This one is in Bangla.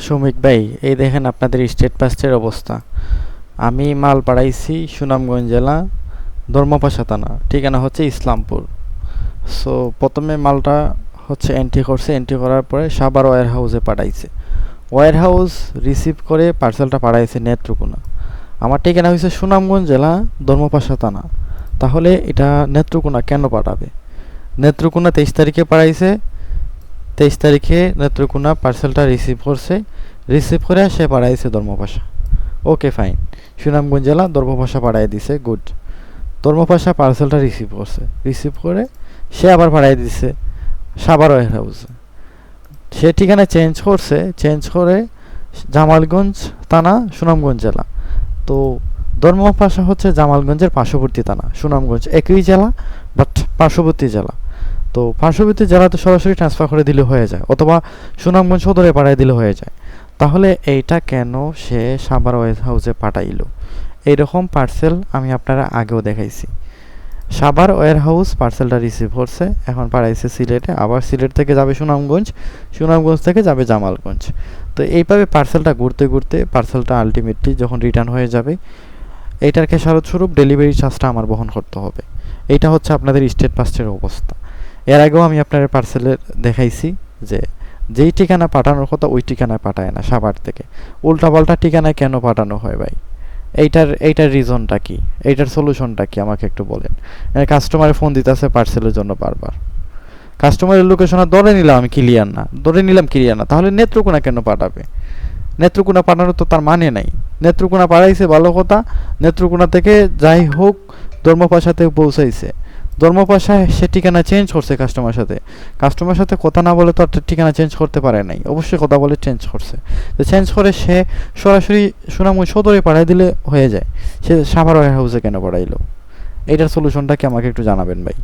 শ্রমিক ভাই, এই দেখেন আপনাদের স্টেট পাসের অবস্থা। আমি মাল পাঠাইছি সুনামগঞ্জ জেলা, ধর্মপাশা থানা, ঠিকানা হচ্ছে ইসলামপুর। সো প্রথমে মালটা হচ্ছে এন্ট্রি করছে, এন্ট্রি করার পরে সাভার ওয়্যার হাউসে পাঠাইছে। ওয়্যার হাউস রিসিভ করে পার্সেলটা পাঠাইছে নেত্রকোনা। আমার ঠিকানা হয়েছে সুনামগঞ্জ জেলা, ধর্মপাশা থানা। তাহলে এটা নেত্রকোনা কেন পাঠাবে? নেত্রকোনা 23 তারিখে পাঠাইছে, 23 তারিখে নেত্রকোনা পার্সেলটা রিসিভ করছে, রিসিভ করে সে পাঠাইছে ধর্মপাশা। ওকে ফাইন, সুনামগঞ্জ জেলা ধর্মপাশা পাঠাই দিছে, গুড। ধর্মপাশা পার্সেলটা রিসিভ করছে, রিসিভ করে সে আবার পাঠাই দিছে সাভার ওয়্যার হাউসে। সে ঠিকানা চেঞ্জ করছে, চেঞ্জ করে জামালগঞ্জ থানা, সুনামগঞ্জ জেলা। তো ধর্মপাশা হচ্ছে জামালগঞ্জের পার্শ্ববর্তী থানা, সুনামগঞ্জ একই জেলা বাট পার্শ্ববর্তী জেলা। তো পার্শ্ববর্তী জেলাতে সরাসরি ট্রান্সফার করে দিলে হয়ে যায়, অথবা সুনামগঞ্জ সদরে পাঠাই দিলে হয়ে যায়। তাহলে এইটা কেন সে সাভার ওয়্যার হাউসে পাঠাইলো? এইরকম পার্সেল আমি আপনারা আগেও দেখাইছি। সাভার ওয়্যার হাউস পার্সেলটা রিসিভ করছে, এখন পাঠাইছে সিলেটে, আবার সিলেট থেকে যাবে সুনামগঞ্জ, সুনামগঞ্জ থেকে যাবে জামালগঞ্জ। তো এইভাবে পার্সেলটা ঘুরতে ঘুরতে পার্সেলটা আলটিমেটলি যখন রিটার্ন হয়ে যাবে, এইটার খেসারত স্বরূপ ডেলিভারি চার্জটা আমার বহন করতে হবে। এইটা হচ্ছে আপনাদের স্টেট পাসের অবস্থা। এর আগেও আমি আপনার পার্সেলের দেখাইছি যে যেই ঠিকানা পাঠানোর কথা ওই ঠিকানায় পাঠায় না, সাভার থেকে উল্টাপাল্টা ঠিকানায় কেন পাঠানো হয় ভাই? এইটার রিজনটা কি? এইটার সলিউশনটা কি আমাকে একটু বলেন। কাস্টমারে ফোন দিতেছে পার্সেলের জন্য বারবার। কাস্টমারের লোকেশন ধরে নিলাম আমি ক্লিয়ার না, ধরে নিলাম ক্লিয়ার না, তাহলে নেত্রকোনা কেন পাঠাবে? নেত্রকোনা পাঠানোর তো তার মানে নাই। নেত্রকোনা পাঠাইছে ভালো কথা, নেত্রকোনা থেকে যাই হোক ধর্মপাশাতে পৌঁছাইছে, ধর্মপাশায় সে ঠিকানা চেঞ্জ করছে কাস্টমার সাথে কথা না বলে তো আর ঠিকানা চেঞ্জ করতে পারে নাই, অবশ্যই কথা বলে চেঞ্জ করছে। তো চেঞ্জ করে সে সরাসরি সুনামগঞ্জ সদরে পাঠাই দিলে হয়ে যায়, সে সাভার ওয়্যার হাউসে কেন পাঠাইলো? এইটার সলিউশনটা কি আমাকে একটু জানাবেন ভাই।